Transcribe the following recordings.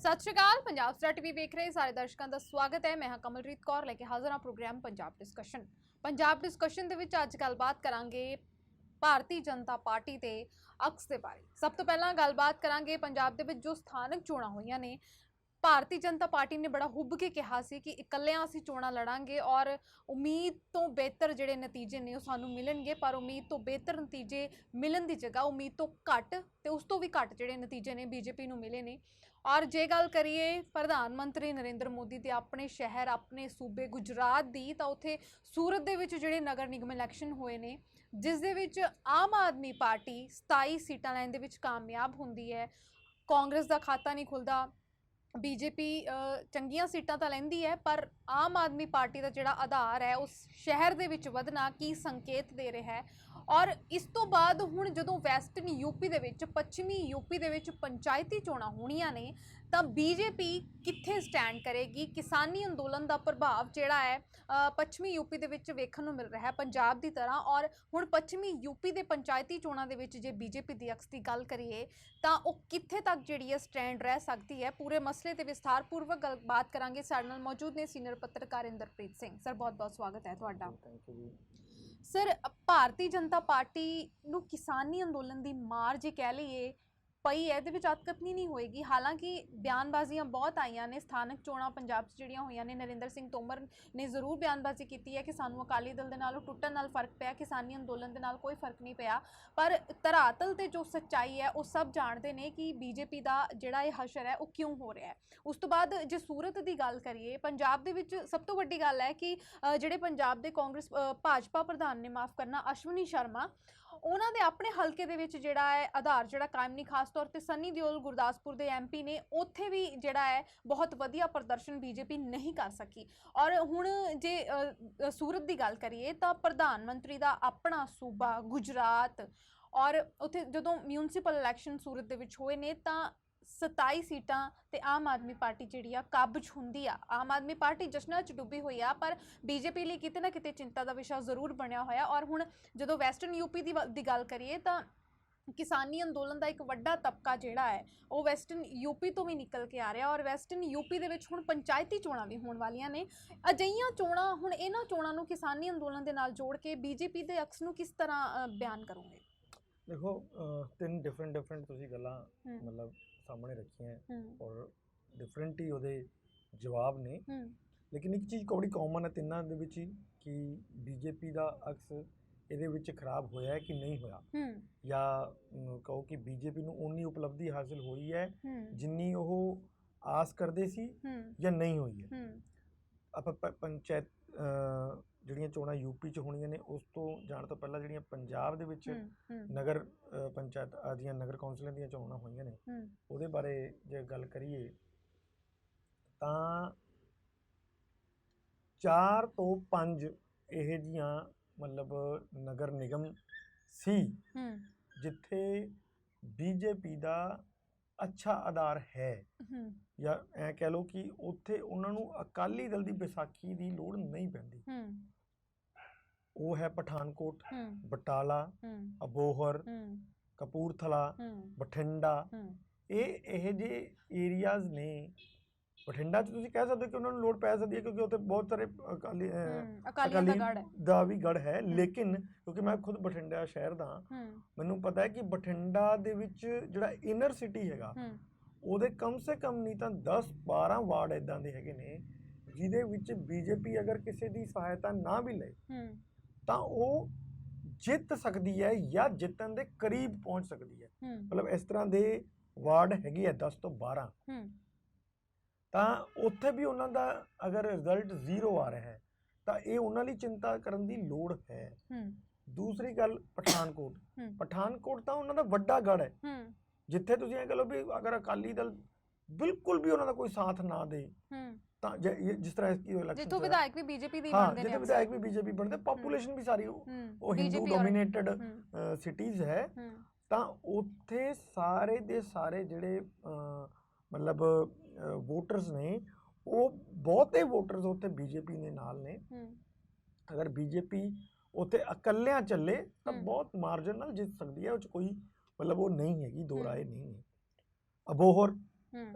सत श्री अकाल। Punjab star TV वेख रहे सारे दर्शकों का स्वागत है। मैं हाँ कमलरीत कौर लेके हाजिर हाँ program Punjab discussion. Punjab discussion दे विच अज गलबात करांगे भारतीय जनता पार्टी के अक्स के बारे। सब तो पहला गलबात करांगे पंजाब दे विच जो स्थानक चोणां होईयां ने। भारतीय जनता पार्टी ने बड़ा हुब के कहा सी कि इकल्लियां असीं चोणां लड़ांगे और उम्मीद तो बेहतर जिहड़े नतीजे ने सानू मिलणगे, पर उम्मीद तो बेहतर नतीजे मिलन की जगह उम्मीद तो घट ते उस तो भी घट जिहड़े नतीजे ने बीजेपी नू मिले ने। और जे गल करिए प्रधानमंत्री नरेंद्र मोदी के अपने शहर अपने सूबे गुजरात की, तो उत्थे सूरत दे विच जिहड़े नगर निगम इलैक्शन होए ने, जिस दे विच आम आदमी पार्टी 27 सीटां लैण दे विच कामयाब हुंदी है। कांग्रेस का खाता नहीं खुलता, बीजेपी चंगियां सीटां तां लैंदी है, पर आम आदमी पार्टी का जिहड़ा आधार है उस शहर दे विच वधना की संकेत दे रहा है। और इस तो बाद हुण जदों वैसटर्न यूपी दे विच पश्चिमी यूपी दे विच पंचायती चोणां होणीआं ने, तां बीजेपी कित्थे स्टैंड करेगी। किसानी अंदोलन का प्रभाव जिहड़ा है पश्चिमी यूपी दे विच वेखण नूं मिल रहा है पंजाब की तरह। और हुण पश्चिमी यूपी के पंचायती चोणां दे विच जे बीजेपी दी अक्स की गल करिए तां ओह कित्थे तक जिहड़ी है स्टैंड रह सकती है। पूरे मसले ते विस्तारपूर्वक गलबात करांगे। साडे नाल मौजूद ने सीनियर पत्रकार इंद्रप्रीत सिंह। सर बहुत बहुत स्वागत है तुहाडा। Thank you ji. Sir Bharatiya Janata party नूं किसानी अंदोलन की मार जे कह लीए पई है, इहदे विच अतकथनी नहीं होएगी। हालांकि बयानबाजियां बहुत आईयां ने, स्थानक चोणां पंजाब च जिहड़ियां होईयां ने, नरेंद्र सिंह तोमर ने जरूर बयानबाजी की है कि सानू अकाली दल दे नालों टुटण नाल फर्क पिया, किसानी अंदोलन दे नाल कोई फर्क नहीं पिया। पर धरातल ते जो सच्चाई है वो सब जानते हैं कि बीजेपी का जिहड़ा ये हशर है वो क्यों हो रहा है। उस तो बाद जे सूरत की गल करिए, पंजाब दे विच सब तो वड्डी गल है कि जिहड़े पंजाब दे कांग्रेस भाजपा प्रधान ने, माफ़ करना, अश्विनी शर्मा, उन्होंने दे अपने हल्के दे विच जिहड़ा है आधार जिहड़ा कायम नहीं। खास तौर पर सनी दिओल गुरदासपुर के MP ने, उत्थे भी जिहड़ा है बहुत वधिया प्रदर्शन बीजेपी नहीं कर सकी। और हुण जे सूरत की गल करिए तो प्रधानमंत्री का अपना सूबा गुजरात, और उत्थे जदों म्यूनसिपल इलैक्शन सूरत दे विच होए ने तां 27 सीटां ते आम आदमी पार्टी जिहड़ी आ काबू च हुंदी आ। आम आदमी पार्टी जश्नां च डुੱਬੀ होई आ, पर बीजेपी लिए किते ना किते चिंता का विषय जरूर बनया होया। और हुण जदों वैसटर्न यूपी की गल करिए तां किसानी अंदोलन का एक वड्डा तबका जिहड़ा है वो वैसटर्न यूपी तो भी निकल के आ रहा। और वैसटर्न यूपी दे विच हुण पंचायती चोणां भी होण वालियां ने। अजिहियां चोणां हुण इन्हां चोणां नूं किसानी अंदोलन दे नाल जोड़ के बीजेपी दे अक्स नूं किस तरह बयान करोगे? देखो, तीन डिफरेंट तुसीं गल्लां मतलब सामने रखियां और डिफरेंट ही ਉਹਦੇ जवाब ने। लेकिन एक चीज़ बड़ी कॉमन है तिन्नां दे विच ही कि बीजेपी का अक्स ਇਹਦੇ ਵਿੱਚ ਖਰਾਬ ਹੋਇਆ ਹੈ ਕਿ ਨਹੀਂ ਹੋਇਆ, ਜਾਂ ਕਹੋ ਕਿ ਬੀਜੇਪੀ ਨੂੰ ਉਨੀ ਉਪਲਬਧੀ ਹਾਸਿਲ ਹੋਈ ਹੈ ਜਿੰਨੀ ਉਹ ਆਸ ਕਰਦੇ ਸੀ ਜਾਂ ਨਹੀਂ ਹੋਈ ਹੈ। ਆਪਾਂ ਪੰਚਾਇਤ ਜਿਹੜੀਆਂ ਚੋਣਾਂ यूपी 'ਚ ਹੋਣੀਆਂ ਨੇ ਉਸ ਤੋਂ ਜਾਣ ਤੋਂ ਪਹਿਲਾਂ ਜਿਹੜੀਆਂ ਪੰਜਾਬ ਦੇ ਵਿੱਚ ਨਗਰ ਪੰਚਾਇਤ ਦੀਆਂ ਨਗਰ ਕੌਂਸਲਾਂ ਦੀਆਂ ਚੋਣਾਂ ਹੋਈਆਂ ਨੇ ਉਹਦੇ ਬਾਰੇ ਜੇ ਗੱਲ ਕਰੀਏ ਤਾਂ 4 ਤੋਂ 5 ਇਹੋ ਜਿਹੀਆਂ मतलब नगर निगम सी जिथे बीजेपी का अच्छा आधार है, या ऐ कह लो कि उत्थे उन्होंने अकाली दल की बैसाखी की लोड़ नहीं पैंदी। वो है पठानकोट, बटाला, अबोहर, कपूरथला, बठिंडा। ये जे एरियाज ने, बठिंडा तुसीं कह सकते हो कि उन्होंने लोड़ पै सकती है क्योंकि उत्थे बहुत सारे अकाली दा भी गढ़ है। लेकिन क्योंकि मैं खुद बठिंडा शहर दा, मैनूं पता है कि बठिंडा दे विच जिहड़ा इनर सिटी हैगा ਉਹਦੇ कम से कम नहीं तो 10-12 वार्ड इदां दे हैगे ने जिहदे विच बीजेपी अगर किसी की सहायता ना भी ले तो वो जित सकती है या जितन के करीब पहुँच सकती है। मतलब इस तरह के वार्ड हैगे आ 10 तो 12। ਤਾਂ ਉੱਥੇ ਵੀ ਉਹਨਾਂ ਦਾ ਅਗਰ ਰਿਜ਼ਲਟ 0 ਆ ਰਿਹਾ ਹੈ ਤਾਂ ਇਹ ਉਹਨਾਂ ਲਈ ਚਿੰਤਾ ਕਰਨ ਦੀ ਲੋੜ ਹੈ। ਦੂਸਰੀ ਗੱਲ ਪਠਾਨਕੋਟ ਤਾਂ ਉਹਨਾਂ ਦਾ ਵੱਡਾ ਗੜ੍ਹ ਹੈ ਜਿੱਥੇ ਤੁਸੀਂ ਇਹ ਕਹ ਲਓ ਵੀ ਅਗਰ ਅਕਾਲੀ ਦਲ ਬਿਲਕੁਲ ਵੀ ਉਹਨਾਂ ਦਾ ਕੋਈ ਸਾਥ ਨਾ ਦੇ ਤਾਂ ਜਿਸ ਤਰ੍ਹਾਂ ਇਸ ਇਲੈਕਸ਼ਨ ਜਿੱਥੋਂ ਵਿਧਾਇਕ ਵੀ ਬੀਜੇਪੀ ਦੇ ਬਣਦੇ ਨੇ, ਜਿੱਥੇ ਵਿਧਾਇਕ ਵੀ ਬੀਜੇਪੀ ਬਣਦੇ, ਪੋਪੂਲੇਸ਼ਨ ਵੀ ਸਾਰੀ ਉਹ ਹਿੰਦੂ ਡੋਮੀਨੇਟਡ ਸਿਟੀਜ਼ ਹੈ, ਤਾਂ ਉੱਥੇ ਸਾਰੇ ਦੇ ਸਾਰੇ ਜਿਹੜੇ मतलब वोटर्स ने वो बहुते वोटर्स उत्थे बीजेपी ने नाल ने। अगर बीजेपी उत्थे अकलियां चले तो बहुत मार्जिन नाल जित सकती है, कोई मतलब वो नहीं हैगी, दो राय नहीं है। अबोहर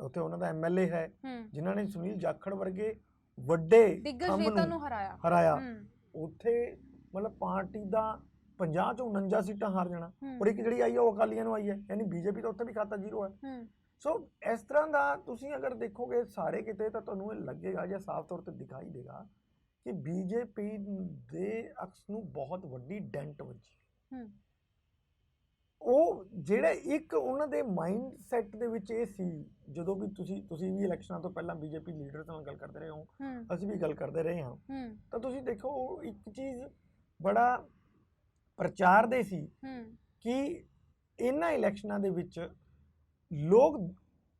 ਉੱਥੇ ਉਹਨਾਂ ਦਾ MLA ਹੈ ਜਿਨ੍ਹਾਂ ਨੇ ਸੁਨੀਲ ਜਾਖੜ ਵਰਗੇ ਵੱਡੇ ਦਿੱਗਜ ਨੇਤਾ ਨੂੰ ਹਰਾਇਆ। ਉੱਥੇ ਮਤਲਬ ਪਾਰਟੀ ਦਾ 50 ਚੋਂ 49 ਸੀਟਾਂ ਹਾਰ ਜਾਣਾ, ਔਰ ਇੱਕ ਜਿਹੜੀ ਆਈ ਉਹ ਅਕਾਲੀਆਂ ਨੂੰ ਆਈ ਹੈ, ਯਾਨੀ ਬੀਜੇਪੀ ਦਾ ਉੱਥੇ ਵੀ ਖਾਤਾ ਜ਼ੀਰੋ ਹੈ। ਸੋ ਇਸ ਤਰ੍ਹਾਂ ਦਾ ਤੁਸੀਂ ਅਗਰ ਦੇਖੋਗੇ ਸਾਰੇ ਕਿਤੇ ਤਾਂ ਤੁਹਾਨੂੰ ਇਹ ਲੱਗੇਗਾ ਜਾਂ ਸਾਫ਼ ਤੌਰ ਤੇ ਦਿਖਾਈ ਦੇਗਾ ਕਿ ਬੀਜੇਪੀ ਦੇ ਅਕਸ ਨੂੰ ਬਹੁਤ ਵੱਡੀ ਡੈਂਟ ਵੱਜੀ। ਉਹ ਜਿਹੜਾ ਇੱਕ ਉਹਨਾਂ ਦੇ ਮਾਈਂਡ ਸੈਟ ਦੇ ਵਿੱਚ ਇਹ ਸੀ, ਜਦੋਂ ਵੀ ਤੁਸੀਂ ਵੀ ਇਲੈਕਸ਼ਨਾਂ ਤੋਂ ਪਹਿਲਾਂ ਬੀਜੇਪੀ ਲੀਡਰਸ ਨਾਲ ਗੱਲ ਕਰਦੇ ਰਹੇ ਹੋ, ਅਸੀਂ ਵੀ ਗੱਲ ਕਰਦੇ ਰਹੇ ਹਾਂ, ਤਾਂ ਤੁਸੀਂ ਦੇਖੋ ਇੱਕ ਚੀਜ਼ ਬੜਾ ਪ੍ਰਚਾਰ ਦੇ ਸੀ ਕਿ ਇਹਨਾਂ ਇਲੈਕਸ਼ਨਾਂ ਦੇ ਵਿੱਚ ਲੋਕ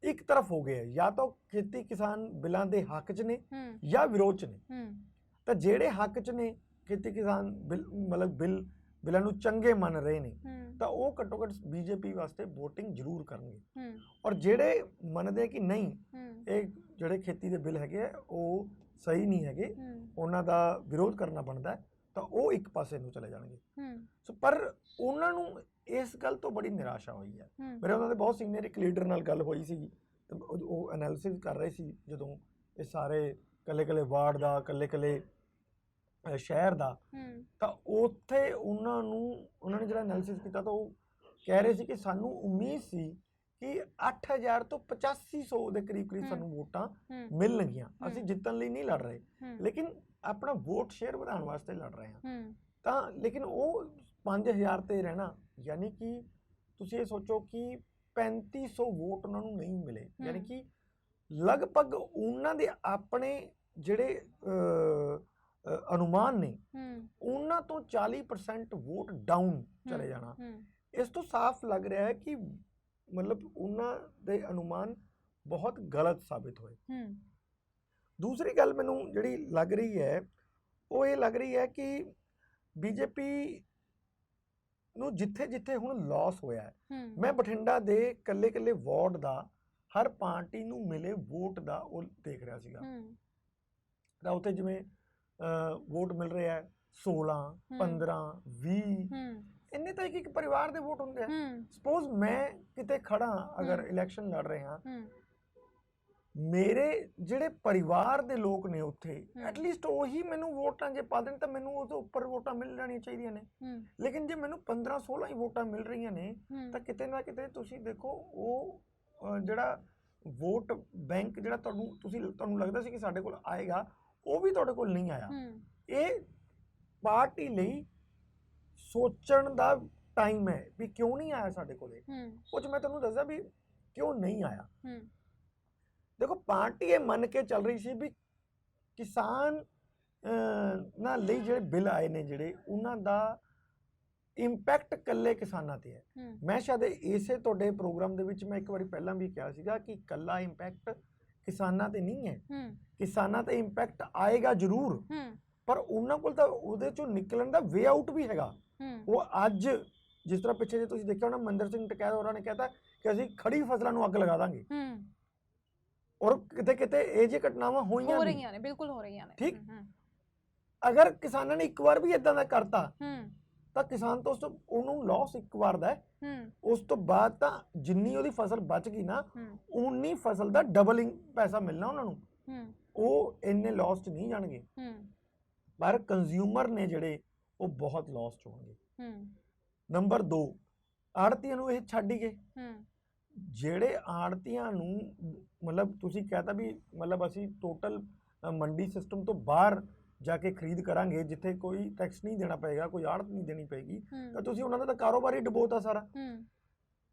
ਇੱਕ ਤਰਫ ਹੋ ਗਏ, ਜਾਂ ਤਾਂ ਖੇਤੀ ਕਿਸਾਨ ਬਿੱਲਾਂ ਦੇ ਹੱਕ 'ਚ ਨੇ ਜਾਂ ਵਿਰੋਧ 'ਚ ਨੇ। ਤਾਂ ਜਿਹੜੇ ਹੱਕ 'ਚ ਨੇ ਖੇਤੀ ਕਿਸਾਨ ਬਿੱਲ ਮਤਲਬ ਬਿੱਲਾਂ ਨੂੰ ਚੰਗੇ ਮੰਨ ਰਹੇ ਨੇ, ਤਾਂ ਉਹ ਘੱਟੋ ਘੱਟ ਬੀਜੇਪੀ ਵਾਸਤੇ VOTING ਜ਼ਰੂਰ ਕਰਨਗੇ। ਔਰ ਜਿਹੜੇ ਮੰਨਦੇ ਕਿ ਨਹੀਂ ਇਹ ਜਿਹੜੇ ਖੇਤੀ ਦੇ ਬਿੱਲ ਹੈਗੇ ਉਹ ਸਹੀ ਨਹੀਂ ਹੈਗੇ, ਉਹਨਾਂ ਦਾ ਵਿਰੋਧ ਕਰਨਾ ਬਣਦਾ, ਤਾਂ ਉਹ ਇੱਕ ਪਾਸੇ ਨੂੰ ਚਲੇ ਜਾਣਗੇ। ਸੋ ਪਰ ਉਹਨਾਂ ਨੂੰ ਇਸ ਗੱਲ ਤੋਂ ਬੜੀ ਨਿਰਾਸ਼ਾ ਹੋਈ ਹੈ। ਮੇਰੇ ਉਹਨਾਂ ਦੇ ਬਹੁਤ ਸੀਨੀਅਰ ਇੱਕ ਲੀਡਰ ਨਾਲ ਗੱਲ ਹੋਈ ਸੀ, ਤੇ ਉਹ ਐਨਾਲਿਸਿਸ ਕਰ ਰਹੇ ਸੀ ਜਦੋਂ ਇਹ ਸਾਰੇ ਕੱਲੇ ਵਾਰਡ ਦਾ ਕੱਲੇ ਸ਼ਹਿਰ ਦਾ, ਤਾਂ ਉੱਥੇ ਉਹਨਾਂ ਨੇ ਜਿਹੜਾ ਐਨਾਲਿਸਿਸ ਕੀਤਾ ਤਾਂ ਉਹ ਕਹਿ ਰਹੇ ਸੀ ਕਿ ਸਾਨੂੰ ਉਮੀਦ ਸੀ ਕਿ 8000 ਤੋਂ 8500 ਦੇ ਕਰੀਬ ਸਾਨੂੰ ਵੋਟਾਂ ਮਿਲਣਗੀਆਂ, ਅਸੀਂ ਜਿੱਤਣ ਲਈ ਨਹੀਂ ਲੜ ਰਹੇ, ਲੇਕਿਨ ਆਪਣਾ ਵੋਟ ਸ਼ੇਅਰ ਵਧਾਉਣ ਵਾਸਤੇ ਲੜ ਰਹੇ ਹਾਂ। ਤਾਂ ਲੇਕਿਨ ਉਹ 5000 ਤੇ ਰਹਿਣਾ, ਯਾਨੀ ਕਿ ਤੁਸੀਂ ਇਹ ਸੋਚੋ ਕਿ 3500 ਵੋਟ ਉਹਨਾਂ ਨੂੰ ਨਹੀਂ ਮਿਲੇ, ਯਾਨੀ ਕਿ ਲਗਭਗ ਉਹਨਾਂ ਦੇ ਆਪਣੇ ਜਿਹੜੇ ਅਨੁਮਾਨ ਨੇ ਉਹਨਾਂ ਤੋਂ 40% ਵੋਟ ਡਾਊਨ ਚਲੇ ਜਾਣਾ। ਇਸ ਤੋਂ ਸਾਫ਼ ਲੱਗ ਰਿਹਾ ਹੈ ਕਿ ਮਤਲਬ ਉਹਨਾਂ ਦੇ ਅਨੁਮਾਨ ਬਹੁਤ ਗਲਤ ਸਾਬਿਤ ਹੋਏ। ਦੂਸਰੀ ਗੱਲ ਮੈਨੂੰ ਜਿਹੜੀ ਲੱਗ ਰਹੀ ਹੈ ਉਹ ਇਹ ਲੱਗ ਰਹੀ ਹੈ ਕਿ ਬੀਜੇਪੀ ਨੂੰ ਜਿੱਥੇ ਹੁਣ ਲਾਸ ਹੋਇਆ ਹੈ, ਮੈਂ ਬਠਿੰਡਾ ਦੇ ਕੱਲੇ ਵਾਰਡ ਦਾ ਹਰ ਪਾਰਟੀ ਨੂੰ ਮਿਲੇ ਵੋਟ ਦਾ ਉਹ ਦੇਖ ਰਿਹਾ ਸੀਗਾ। ਤਾਂ ਉੱਥੇ ਜਿਵੇਂ ਵੋਟ ਮਿਲ ਰਿਹਾ 16 15 20 ਇੰਨੇ ਤਾਂ ਇੱਕ ਪਰਿਵਾਰ ਦੇ ਵੋਟ ਹੁੰਦੇ ਆ। ਸਪੋਜ਼ ਮੈਂ ਕਿਤੇ ਖੜਾ ਅਗਰ ਇਲੈਕਸ਼ਨ ਲੜ ਰਹੇ ਹਾਂ, ਮੇਰੇ ਜਿਹੜੇ ਪਰਿਵਾਰ ਦੇ ਲੋਕ ਨੇ ਉੱਥੇ ਐਟਲੀਸਟ ਉਹੀ ਮੈਨੂੰ ਵੋਟਾਂ ਜੇ ਪਾ ਦੇਣ ਤਾਂ ਮੈਨੂੰ ਉਹ ਤੋਂ ਉੱਪਰ ਵੋਟਾਂ ਮਿਲ ਜਾਣੀਆਂ ਚਾਹੀਦੀਆਂ ਨੇ। ਲੇਕਿਨ ਜੇ ਮੈਨੂੰ 15-16 ਹੀ ਵੋਟਾਂ ਮਿਲ ਰਹੀਆਂ ਨੇ ਤਾਂ ਕਿਤੇ ਨਾ ਕਿਤੇ ਤੁਸੀਂ ਦੇਖੋ ਉਹ ਜਿਹੜਾ ਵੋਟ ਬੈਂਕ ਜਿਹੜਾ ਤੁਹਾਨੂੰ ਲੱਗਦਾ ਸੀ ਕਿ ਸਾਡੇ ਕੋਲ ਆਏਗਾ, ਉਹ ਵੀ ਤੁਹਾਡੇ ਕੋਲ ਨਹੀਂ ਆਇਆ। ਇਹ ਪਾਰਟੀ ਲਈ ਸੋਚਣ ਦਾ ਟਾਈਮ ਹੈ ਵੀ ਕਿਉਂ ਨਹੀਂ ਆਇਆ ਸਾਡੇ ਕੋਲੇ। ਉਹ 'ਚ ਮੈਂ ਤੁਹਾਨੂੰ ਦੱਸਦਾ ਵੀ ਕਿਉਂ ਨਹੀਂ ਆਇਆ। ਦੇਖੋ ਪਾਰਟੀ ਇਹ ਮੰਨ ਕੇ ਚੱਲ ਰਹੀ ਸੀ ਵੀ ਕਿਸਾਨ ਨਾਲ ਲਈ ਜਿਹੜੇ ਬਿੱਲ ਆਏ ਨੇ ਜਿਹੜੇ ਉਹਨਾਂ ਦਾ ਇੰਪੈਕਟ ਕੱਲੇ ਕਿਸਾਨਾਂ ਤੇ ਹੈ। ਮੈਂ ਸ਼ਾਇਦ ਇਸੇ ਤੁਹਾਡੇ ਪ੍ਰੋਗਰਾਮ ਦੇ ਵਿੱਚ ਮੈਂ ਇੱਕ ਵਾਰੀ ਪਹਿਲਾਂ ਵੀ ਕਿਹਾ ਸੀਗਾ ਕਿ ਕੱਲਾ ਇੰਪੈਕਟ ਕਿਸਾਨਾਂ ਤੇ ਨਹੀਂ ਹੈ, ਕਿਸਾਨਾਂ ਤੇ ਇੰਪੈਕਟ ਆਏਗਾ ਜ਼ਰੂਰ, ਪਰ ਉਹਨਾਂ ਕੋਲ ਤਾਂ ਉਹਦੇ ਚੋਂ ਨਿਕਲਣ ਦਾ ਵੇ ਆਊਟ ਵੀ ਹੈਗਾ। ਉਹ ਅੱਜ ਜਿਸ ਤਰ੍ਹਾਂ ਪਿੱਛੇ ਜੇ ਤੁਸੀਂ ਦੇਖਿਆ ਹੋਣਾ ਮਨਿੰਦਰ ਸਿੰਘ ਟਕੈਤ ਹੋਰਾਂ ਨੇ ਕਹਿਤਾ ਕਿ ਅਸੀਂ ਖੜੀ ਫਸਲਾਂ ਨੂੰ ਅੱਗ ਲਗਾ ਦਾਂਗੇ, ਔਰ ਕਿਤੇ ਇਹ ਜਿਹੀ ਘਟਨਾਵਾਂ ਹੋਈਆਂ ਨੇ, ਬਿਲਕੁਲ ਹੋ ਰਹੀਆਂ ਨੇ। ਠੀਕ, ਅਗਰ ਕਿਸਾਨਾਂ ਨੇ ਇੱਕ ਵਾਰ ਵੀ ਇਦਾਂ ਦਾ ਕਰਤਾ ਤਾਂ ਕਿਸਾਨ ਤੋਂ ਉਹਨੂੰ ਲਾਸ ਇੱਕ ਵਾਰ ਦਾ ਹੈ, ਉਸ ਤੋਂ ਬਾਅਦ ਤਾਂ ਜਿੰਨੀ ਉਹਦੀ ਫਸਲ ਬਚ ਗਈ ਨਾ ਉਨੀ ਫਸਲ ਦਾ ਡਬਲਿੰਗ ਪੈਸਾ ਮਿਲਣਾ ਉਹਨਾਂ ਨੂੰ, ਉਹ ਇੰਨੇ ਲਾਸ 'ਚ ਨਹੀਂ ਜਾਣਗੇ। ਪਰ ਕੰਜ਼ਿਊਮਰ ਨੇ ਜਿਹੜੇ ਉਹ ਬਹੁਤ ਲਾਸ 'ਚ ਹੋਣਗੇ। ਨੰਬਰ 2, ਆੜਤੀਆਂ ਨੂੰ ਇਹ ਛੱਡ ਹੀ ਗਏ। ਜਿਹੜੇ ਆੜਤੀਆਂ ਨੂੰ ਮਤਲਬ ਤੁਸੀਂ ਕਹਿਤਾ ਵੀ ਮਤਲਬ ਅਸੀਂ ਟੋਟਲ ਮੰਡੀ ਸਿਸਟਮ ਤੋਂ ਬਾਹਰ ਜਾ ਕੇ ਖਰੀਦ ਕਰਾਂਗੇ ਜਿੱਥੇ ਕੋਈ ਟੈਕਸ ਨਹੀਂ ਦੇਣਾ ਪਏਗਾ, ਕੋਈ ਆੜਤ ਨਹੀਂ ਦੇਣੀ ਪਏਗੀ, ਤਾਂ ਤੁਸੀਂ ਉਹਨਾਂ ਦਾ ਤਾਂ ਕਾਰੋਬਾਰ ਹੀ ਡੁਬੋਤਾ ਸਾਰਾ।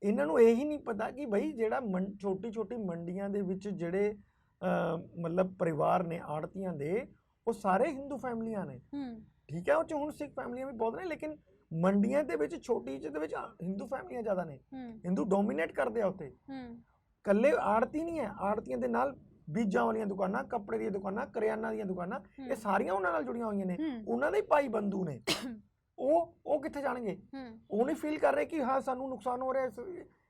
ਇਹਨਾਂ ਨੂੰ ਇਹੀ ਨਹੀਂ ਪਤਾ ਕਿ ਬਈ ਜਿਹੜਾ ਛੋਟੀ ਮੰਡੀਆਂ ਦੇ ਵਿੱਚ ਜਿਹੜੇ ਮਤਲਬ ਪਰਿਵਾਰ ਨੇ ਆੜਤੀਆਂ ਦੇ, ਉਹ ਸਾਰੇ ਹਿੰਦੂ ਫੈਮਲੀਆਂ ਨੇ। ਠੀਕ ਹੈ, ਉਹ 'ਚ ਹੁਣ ਸਿੱਖ ਫੈਮਲੀਆਂ ਵੀ ਬਹੁਤ ਨੇ, ਲੇਕਿਨ ਮੰਡੀਆਂ ਦੇ ਵਿੱਚ ਛੋਟੀ ਜਿਹੀ ਦੇ ਵਿੱਚ ਹਿੰਦੂ ਫੈਮਲੀਆਂ ਜ਼ਿਆਦਾ ਨੇ, ਹਿੰਦੂ ਡੋਮੀਨੇਟ ਕਰਦੇ ਆ ਉੱਥੇ। ਕੱਲੇ ਆੜਤੀ ਨਹੀਂ ਹੈ, ਆੜਤੀਆਂ ਦੇ ਨਾਲ ਬੀਜਾਂ ਵਾਲੀਆਂ ਦੁਕਾਨਾਂ, ਕੱਪੜੇ ਦੀਆਂ ਦੁਕਾਨਾਂ, ਕਰਿਆਨਾ ਦੀਆਂ ਦੁਕਾਨਾਂ, ਇਹ ਸਾਰੀਆਂ ਉਹਨਾਂ ਨਾਲ ਜੁੜੀਆਂ ਹੋਈਆਂ ਨੇ, ਉਹਨਾਂ ਦੇ ਭਾਈ ਬੰਧੂ ਨੇ। ਉਹ ਕਿੱਥੇ ਜਾਣਗੇ? ਉਹ ਨਹੀਂ ਫੀਲ ਕਰ ਰਹੇ ਕਿ ਹਾਂ ਸਾਨੂੰ ਨੁਕਸਾਨ ਹੋ ਰਿਹਾ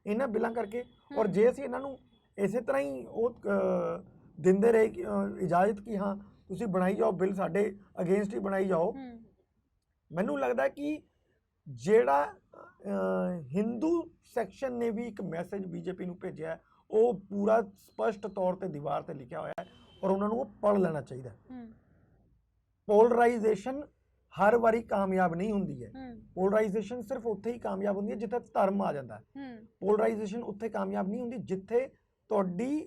ਇਹਨਾਂ ਬਿੱਲਾਂ ਕਰਕੇ। ਔਰ ਜੇ ਅਸੀਂ ਇਹਨਾਂ ਨੂੰ ਇਸੇ ਤਰ੍ਹਾਂ ਹੀ ਉਹ ਦਿੰਦੇ ਰਹੇ ਇਜਾਜ਼ਤ ਕਿ ਹਾਂ ਤੁਸੀਂ ਬਣਾਈ ਜਾਓ ਬਿੱਲ, ਸਾਡੇ ਅਗੇਂਸਟ ਹੀ ਬਣਾਈ ਜਾਓ, ਮੈਨੂੰ ਲੱਗਦਾ ਕਿ ਜਿਹੜਾ ਹਿੰਦੂ ਸੈਕਸ਼ਨ ਨੇ ਵੀ ਇੱਕ ਮੈਸੇਜ ਬੀਜੇਪੀ ਨੂੰ ਭੇਜਿਆ, ਉਹ ਪੂਰਾ ਸਪਸ਼ਟ ਤੌਰ ਤੇ ਦੀਵਾਰ ਤੇ ਲਿਖਿਆ ਹੋਇਆ ਹੈ ਔਰ ਉਹਨਾਂ ਨੂੰ ਉਹ ਪੜ੍ਹ ਲੈਣਾ ਚਾਹੀਦਾ ਹੈ। ਪੋਲਰਾਈਜੇਸ਼ਨ ਹਰ ਵਾਰੀ ਕਾਮਯਾਬ ਨਹੀਂ ਹੁੰਦੀ ਹੈ। ਪੋਲਰਾਈਜੇਸ਼ਨ ਸਿਰਫ ਉੱਥੇ ਹੀ ਕਾਮਯਾਬ ਹੁੰਦੀ ਹੈ ਜਿੱਥੇ ਧਰਮ ਆ ਜਾਂਦਾ ਹੈ। ਪੋਲਰਾਈਜੇਸ਼ਨ ਉੱਥੇ ਕਾਮਯਾਬ ਨਹੀਂ ਹੁੰਦੀ ਜਿੱਥੇ ਤੁਹਾਡੀ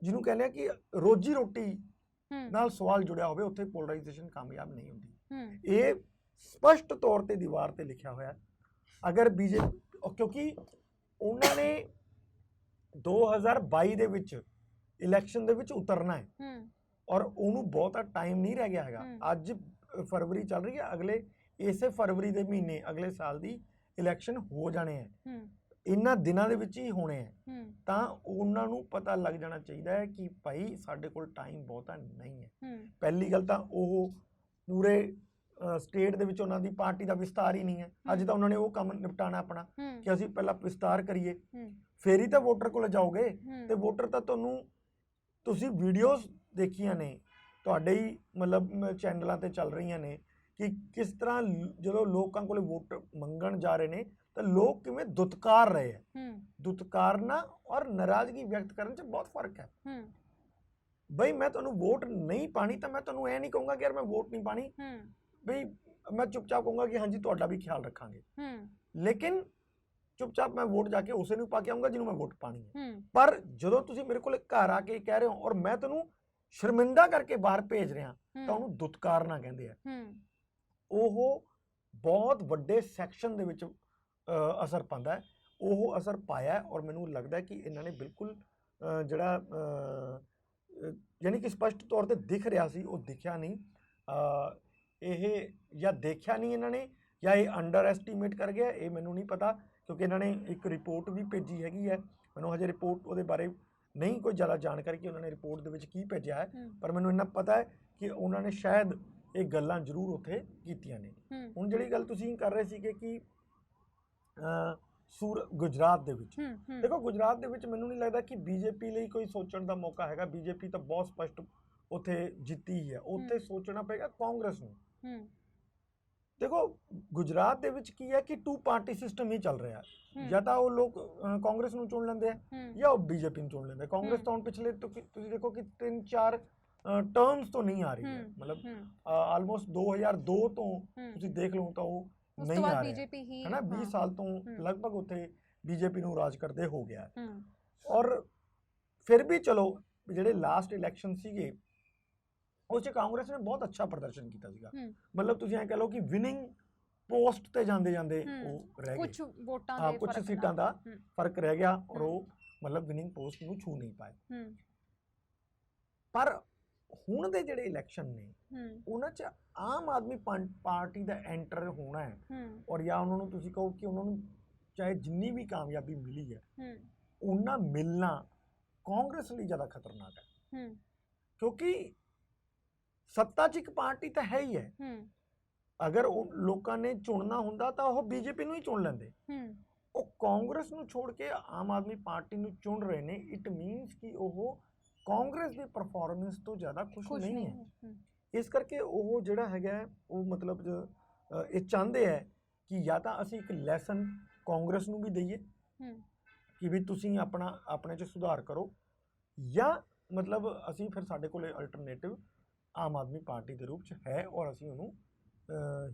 ਜਿਹਨੂੰ ਕਹਿੰਦੇ ਆ ਕਿ ਰੋਜੀ ਰੋਟੀ ਨਾਲ ਸਵਾਲ ਜੁੜਿਆ ਹੋਵੇ, ਉੱਥੇ ਪੋਲਰਾਈਜੇਸ਼ਨ ਕਾਮਯਾਬ ਨਹੀਂ ਹੁੰਦੀ। ਇਹ ਸਪਸ਼ਟ ਤੌਰ ਤੇ ਦੀਵਾਰ ਤੇ ਲਿਖਿਆ ਹੋਇਆ। ਅਗਰ ਬੀਜੇਪੀ, ਕਿਉਂਕਿ ਉਹਨਾਂ ਨੇ 2022 ਦੇ ਵਿੱਚ ਇਲੈਕਸ਼ਨ ਦੇ ਵਿੱਚ ਉਤਰਨਾ ਹੈ ਔਰ ਉਹਨੂੰ ਬਹੁਤਾ ਟਾਈਮ ਨਹੀਂ ਰਹਿ ਗਿਆ ਹੈਗਾ। ਅੱਜ ਫਰਵਰੀ ਚੱਲ ਰਹੀ ਹੈ, ਅਗਲੇ ਇਸੇ ਫਰਵਰੀ ਦੇ ਮਹੀਨੇ ਅਗਲੇ ਸਾਲ ਦੀ ਇਲੈਕਸ਼ਨ ਹੋ ਜਾਣੇ ਹੈ, ਇਹਨਾਂ ਦਿਨਾਂ ਦੇ ਵਿੱਚ ਹੀ ਹੋਣੇ ਹੈ। ਤਾਂ ਉਹਨਾਂ ਨੂੰ ਪਤਾ ਲੱਗ ਜਾਣਾ ਚਾਹੀਦਾ ਹੈ ਕਿ ਭਾਈ ਸਾਡੇ ਕੋਲ ਟਾਈਮ ਬਹੁਤਾ ਨਹੀਂ ਹੈ। ਪਹਿਲੀ ਗੱਲ ਤਾਂ ਉਹ ਪੂਰੇ ਸਟੇਟ ਦੇ ਵਿੱਚ ਉਹਨਾਂ ਦੀ ਪਾਰਟੀ ਦਾ ਵਿਸਤਾਰ ਹੀ ਨਹੀਂ ਹੈ। ਅੱਜ ਤਾਂ ਉਹਨਾਂ ਨੇ ਉਹ ਕੰਮ ਨਿਪਟਾਣਾ ਆਪਣਾ ਕਿ ਅਸੀਂ ਪਹਿਲਾਂ ਵਿਸਤਾਰ ਕਰੀਏ, ਫੇਰ ਹੀ ਤਾਂ ਵੋਟਰ ਕੋਲ ਜਾਓਗੇ। ਤੇ ਵੋਟਰ ਤਾਂ ਤੁਸੀਂ ਵੀਡੀਓਜ਼ ਦੇਖੀਆਂ ਨੇ, ਤੁਹਾਡੇ ਹੀ ਮਤਲਬ ਚੈਨਲਾਂ ਤੇ ਚੱਲ ਰਹੀਆਂ ਨੇ ਕਿ ਕਿਸ ਤਰ੍ਹਾਂ ਜਦੋਂ ਲੋਕਾਂ ਕੋਲੇ ਵੋਟ ਮੰਗਣ ਜਾ ਰਹੇ ਨੇ ਤਾਂ ਲੋਕ ਕਿਵੇਂ ਦੁਤਕਾਰ ਰਹੇ ਹੈ। ਦੁਤਕਾਰਨਾ ਔਰ ਨਾਰਾਜ਼ਗੀ ਵਿਅਕਤ ਕਰਨ 'ਚ ਬਹੁਤ ਫਰਕ ਹੈ। ਬਈ ਮੈਂ ਤੁਹਾਨੂੰ ਵੋਟ ਨਹੀਂ ਪਾਣੀ ਤਾਂ ਮੈਂ ਤੁਹਾਨੂੰ ਇਹ ਨਹੀਂ ਕਹੂੰਗਾ ਕਿ ਯਾਰ ਮੈਂ ਵੋਟ ਨਹੀਂ ਪਾਣੀ, ਬਈ ਮੈਂ ਚੁੱਪਚਾਪ ਕਹੂੰਗਾ ਕਿ ਹਾਂਜੀ ਤੁਹਾਡਾ ਵੀ ਖਿਆਲ ਰੱਖਾਂਗੇ, ਲੇਕਿਨ ਚੁੱਪਚਾਪ ਮੈਂ ਵੋਟ ਜਾ ਕੇ ਉਸੇ ਨੂੰ ਪਾ ਕੇ ਆਊਂਗਾ ਜਿਹਨੂੰ ਮੈਂ ਵੋਟ ਪਾਣੀ ਹੈ। ਪਰ ਜਦੋਂ ਤੁਸੀਂ ਮੇਰੇ ਕੋਲ ਘਰ ਆ ਕੇ ਕਹਿ ਰਹੇ ਹੋ ਔਰ ਮੈਂ ਤੁਹਾਨੂੰ ਸ਼ਰਮਿੰਦਾ ਕਰਕੇ ਬਾਹਰ ਭੇਜ ਰਿਹਾ ਤਾਂ ਉਹਨੂੰ ਦੁਤਕਾਰਨਾ ਕਹਿੰਦੇ ਆ। ਉਹ ਬਹੁਤ ਵੱਡੇ ਸੈਕਸ਼ਨ ਦੇ ਵਿੱਚ ਅਸਰ ਪਾਉਂਦਾ ਹੈ। ਉਹ ਅਸਰ ਪਾਇਆ ਔਰ ਮੈਨੂੰ ਲੱਗਦਾ ਕਿ ਇਹਨਾਂ ਨੇ ਬਿਲਕੁਲ ਜਿਹੜਾ ਯਾਨੀ ਕਿ ਸਪਸ਼ਟ ਤੌਰ ਤੇ ਦਿਖ ਰਿਹਾ ਸੀ ਉਹ ਦਿਖਿਆ ਨਹੀਂ। ਇਹ ਜਾਂ ਦੇਖਿਆ ਨਹੀਂ ਇਹਨਾਂ ਨੇ ਜਾਂ ਇਹ ਅੰਡਰ ਐਸਟੀਮੇਟ ਕਰ ਗਿਆ, ਇਹ ਮੈਨੂੰ ਨਹੀਂ ਪਤਾ, ਕਿਉਂਕਿ ਇਹਨਾਂ ਨੇ ਇੱਕ ਰਿਪੋਰਟ ਵੀ ਭੇਜੀ ਹੈਗੀ ਹੈ। ਮੈਨੂੰ ਹਜੇ ਰਿਪੋਰਟ ਉਹਦੇ ਬਾਰੇ ਨਹੀਂ ਕੋਈ ਜ਼ਿਆਦਾ ਜਾਣਕਾਰੀ ਕਿ ਉਹਨਾਂ ਨੇ ਰਿਪੋਰਟ ਦੇ ਵਿੱਚ ਕੀ ਭੇਜਿਆ ਹੈ, ਪਰ ਮੈਨੂੰ ਇੰਨਾ ਪਤਾ ਹੈ ਕਿ ਉਹਨਾਂ ਨੇ ਸ਼ਾਇਦ ਇਹ ਗੱਲਾਂ ਜ਼ਰੂਰ ਉੱਥੇ ਕੀਤੀਆਂ ਨੇ। ਹੁਣ ਜਿਹੜੀ ਗੱਲ ਤੁਸੀਂ ਕਰ ਰਹੇ ਸੀਗੇ ਕਿ ਗੁਜਰਾਤ ਦੇ ਵਿੱਚ, ਦੇਖੋ ਗੁਜਰਾਤ ਦੇ ਵਿੱਚ ਮੈਨੂੰ ਨਹੀਂ ਲੱਗਦਾ ਕਿ ਬੀਜੇਪੀ ਲਈ ਕੋਈ ਸੋਚਣ ਦਾ ਮੌਕਾ ਹੈਗਾ। ਬੀਜੇਪੀ ਤਾਂ ਬਹੁਤ ਸਪਸ਼ਟ ਉੱਥੇ ਜਿੱਤੀ ਹੈ, ਉੱਥੇ ਸੋਚਣਾ ਪਏਗਾ ਕਾਂਗਰਸ ਨੂੰ। ਦੇਖੋ ਗੁਜਰਾਤ ਦੇ ਵਿੱਚ ਕੀ ਹੈ ਕਿ 2 ਪਾਰਟੀ ਸਿਸਟਮ ਹੀ ਚੱਲ ਰਿਹਾ ਹੈ। ਜਾਂ ਤਾਂ ਉਹ ਲੋਕ ਕਾਂਗਰਸ ਨੂੰ ਚੁਣ ਲੈਂਦੇ ਆ ਜਾਂ ਉਹ ਬੀਜੇਪੀ ਨੂੰ ਚੁਣ ਲੈਂਦੇ। ਕਾਂਗਰਸ ਤਾਂ ਹੁਣ ਪਿਛਲੇ ਤੁਸੀਂ ਦੇਖੋ ਕਿ 3-4 ਟਰਮਸ ਤੋਂ ਨਹੀਂ ਆ ਰਹੀ ਹੈ, ਮਤਲਬ ਆਲਮੋਸਟ 2002 ਤੋਂ ਤੁਸੀਂ ਦੇਖ ਲਓ ਤਾਂ ਉਹ ਨਹੀਂ ਆ ਰਿਹਾ ਹੈ ਨਾ। 20 ਸਾਲ ਤੋਂ ਲਗਭਗ ਉੱਥੇ ਬੀਜੇਪੀ ਨੂੰ ਰਾਜ ਕਰਦੇ ਹੋ ਗਿਆ ਹੈ। ਔਰ ਫਿਰ ਵੀ ਚਲੋ ਜਿਹੜੇ ਲਾਸਟ ਇਲੈਕਸ਼ਨ ਸੀਗੇ ਉਸ 'ਚ ਕਾਂਗਰਸ ਨੇ ਬਹੁਤ ਅੱਛਾ ਪ੍ਰਦਰਸ਼ਨ ਕੀਤਾ ਸੀਗਾ। ਮਤਲਬ ਤੁਸੀਂ ਐਂ ਕਹਿ ਲਓ ਕਿ ਵਿਨਿੰਗ ਪੋਸਟ ਤੇ ਜਾਂਦੇ ਉਹ ਰਹਿ ਗਏ, ਕੁਝ ਵੋਟਾਂ ਦੇ ਕੁਝ ਸੀਟਾਂ ਦਾ ਫਰਕ ਰਹਿ ਗਿਆ ਔਰ ਉਹ ਮਤਲਬ ਵਿਨਿੰਗ ਪੋਸਟ ਨੂੰ ਛੂ ਨਹੀਂ ਪਾਏ। ਪਰ ਹੁਣ ਦੇ ਜਿਹੜੇ ਇਲੈਕਸ਼ਨ ਨੇ ਉਹਨਾਂ 'ਚ ਆਮ ਆਦਮੀ ਪਾਰਟੀ ਦਾ ਐਂਟਰ ਹੋਣਾ ਹੈ ਔਰ ਜਾਂ ਉਹਨਾਂ ਨੂੰ ਤੁਸੀਂ ਕਹੋ ਕਿ ਉਹਨਾਂ ਨੂੰ ਚਾਹੇ ਜਿੰਨੀ ਵੀ ਕਾਮਯਾਬੀ ਮਿਲੀ ਹੈ ਉਹਨਾਂ ਮਿਲਣਾ ਕਾਂਗਰਸ ਲਈ ਜ਼ਿਆਦਾ ਖਤਰਨਾਕ ਹੈ। ਕਿਉਂਕਿ ਸੱਤਾ 'ਚ ਇੱਕ ਪਾਰਟੀ ਤਾਂ ਹੈ ਹੀ ਹੈ। ਅਗਰ ਉਹ ਲੋਕਾਂ ਨੇ ਚੁਣਨਾ ਹੁੰਦਾ ਤਾਂ ਉਹ ਬੀਜੇਪੀ ਨੂੰ ਹੀ ਚੁਣ ਲੈਂਦੇ। ਉਹ ਕਾਂਗਰਸ ਨੂੰ ਛੋੜ ਕੇ ਆਮ ਆਦਮੀ ਪਾਰਟੀ ਨੂੰ ਚੁਣ ਰਹੇ ਨੇ। ਇਟ ਮੀਨਸ ਕਿ ਉਹ ਕਾਂਗਰਸ ਦੀ ਪਰਫਾਰਮੈਂਸ ਤੋਂ ਜ਼ਿਆਦਾ ਖੁਸ਼ ਨਹੀਂ ਹੈ। ਇਸ ਕਰਕੇ ਉਹ ਜਿਹੜਾ ਹੈਗਾ ਉਹ ਮਤਲਬ ਇਹ ਚਾਹੁੰਦੇ ਹੈ ਕਿ ਜਾਂ ਤਾਂ ਅਸੀਂ ਇੱਕ ਲੈਸਨ ਕਾਂਗਰਸ ਨੂੰ ਵੀ ਦਈਏ ਕਿ ਵੀ ਤੁਸੀਂ ਆਪਣੇ 'ਚ ਸੁਧਾਰ ਕਰੋ, ਜਾਂ ਮਤਲਬ ਅਸੀਂ ਫਿਰ ਸਾਡੇ ਕੋਲੇ ਅਲਟਰਨੇਟਿਵ ਆਮ ਆਦਮੀ ਪਾਰਟੀ ਦੇ ਰੂਪ 'ਚ ਹੈ ਔਰ ਅਸੀਂ ਉਹਨੂੰ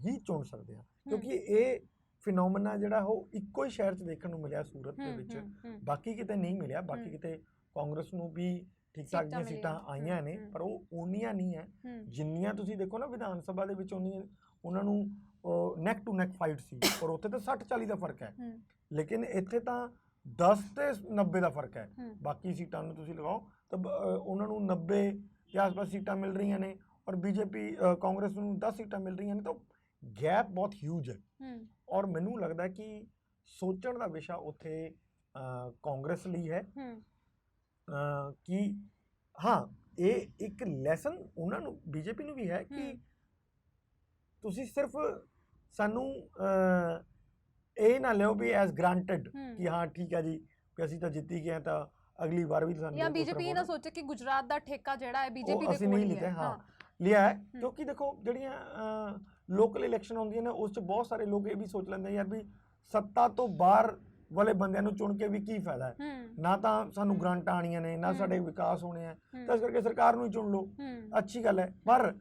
ਹੀ ਚੁਣ ਸਕਦੇ ਹਾਂ। ਕਿਉਂਕਿ ਇਹ ਫਿਨੋਮੇਨਾ ਜਿਹੜਾ ਉਹ ਇੱਕੋ ਹੀ ਸ਼ਹਿਰ 'ਚ ਦੇਖਣ ਨੂੰ ਮਿਲਿਆ ਸੂਰਤ ਦੇ ਵਿੱਚ, ਬਾਕੀ ਕਿਤੇ ਨਹੀਂ ਮਿਲਿਆ। ਬਾਕੀ ਕਿਤੇ ਕਾਂਗਰਸ ਨੂੰ ਵੀ ਠੀਕ ਠਾਕ ਦੀਆਂ ਸੀਟਾਂ ਆਈਆਂ ਨੇ ਪਰ ਉਹ ਓਨੀਆਂ ਨਹੀਂ ਹੈ ਜਿੰਨੀਆਂ ਤੁਸੀਂ ਦੇਖੋ ਨਾ ਵਿਧਾਨ ਸਭਾ ਦੇ ਵਿੱਚ ਉਹਨਾਂ ਨੂੰ ਨੈਕ ਟੂ ਨੈਕ ਫਾਈਟ ਸੀ ਔਰ ਉੱਥੇ ਤਾਂ 60-40 ਦਾ ਫਰਕ ਹੈ, ਲੇਕਿਨ ਇੱਥੇ ਤਾਂ 10 ਤੇ 90 ਦਾ ਫਰਕ ਹੈ। ਬਾਕੀ ਸੀਟਾਂ ਨੂੰ ਤੁਸੀਂ ਲਗਾਓ ਤਾਂ ਉਹਨਾਂ ਨੂੰ 90 ਦੇ ਆਸ-ਪਾਸ ਸੀਟਾਂ ਮਿਲ ਰਹੀਆਂ ਨੇ ਔਰ ਬੀਜੇਪੀ ਕਾਂਗਰਸ ਨੂੰ 10 ਸੀਟਾਂ ਮਿਲ ਰਹੀਆਂ ਨੇ। ਤਾਂ ਗੈਪ ਬਹੁਤ ਹਿਊਜ ਹੈ ਔਰ ਮੈਨੂੰ ਲੱਗਦਾ ਕਿ ਸੋਚਣ ਦਾ ਵਿਸ਼ਾ ਉੱਥੇ ਕਾਂਗਰਸ ਲਈ ਹੈ ਕਿ ਹਾਂ ਇਹ ਇੱਕ ਲੈਸਨ ਉਹਨਾਂ ਨੂੰ ਬੀਜੇਪੀ ਨੂੰ ਵੀ ਹੈ ਕਿ ਤੁਸੀਂ ਸਿਰਫ ਸਾਨੂੰ ਇਹ ਨਾ ਲਿਓ ਵੀ ਐਜ਼ ਗ੍ਰਾਂਟਡ ਕਿ ਹਾਂ ਠੀਕ ਹੈ ਜੀ ਵੀ ਅਸੀਂ ਤਾਂ ਜਿੱਤੀ ਗਏ ਤਾਂ ਅਗਲੀ ਵਾਰ ਵੀ ਸਾਨੂੰ ਜਾਂ ਬੀਜੇਪੀ ਇਹ ਨਾ ਸੋਚੇ ਕਿ ਗੁਜਰਾਤ ਦਾ ਠੇਕਾ ਜਿਹੜਾ ਹੈ ਬੀਜੇਪੀ ਦੇ ਕੋਲ ਹੀ ਹੈ। ਹਾਂ ਲਿਆ ਹੈ ਕਿਉਂਕਿ ਦੇਖੋ ਜਿਹੜੀਆਂ ਲੋਕਲ ਇਲੈਕਸ਼ਨ ਹੁੰਦੀਆਂ ਨੇ ਉਸ 'ਚ ਬਹੁਤ ਸਾਰੇ ਲੋਕ ਇਹ ਵੀ ਸੋਚ ਲੈਂਦੇ ਯਾਰ ਵੀ ਸੱਤਾ ਤੋਂ ਬਾਹਰ ਵਾਲੇ ਬੰਦਿਆਂ ਨੂੰ ਚੁਣ ਕੇ ਵੀ ਕੀ ਫਾਇਦਾ ਹੈ। ਨਾ ਤਾਂ ਸਾਨੂੰ ਗ੍ਰਾਂਟਾਂ ਆਣੀਆਂ ਨੇ, ਨਾ ਸਾਡੇ ਵਿਕਾਸ ਹੋਣੇ ਆ, ਤਾਂ ਇਸ ਕਰਕੇ ਸਰਕਾਰ ਨੂੰ ਹੀ ਚੁਣ ਲਓ, ਅੱਛੀ ਗੱਲ ਹੈ। ਪਰ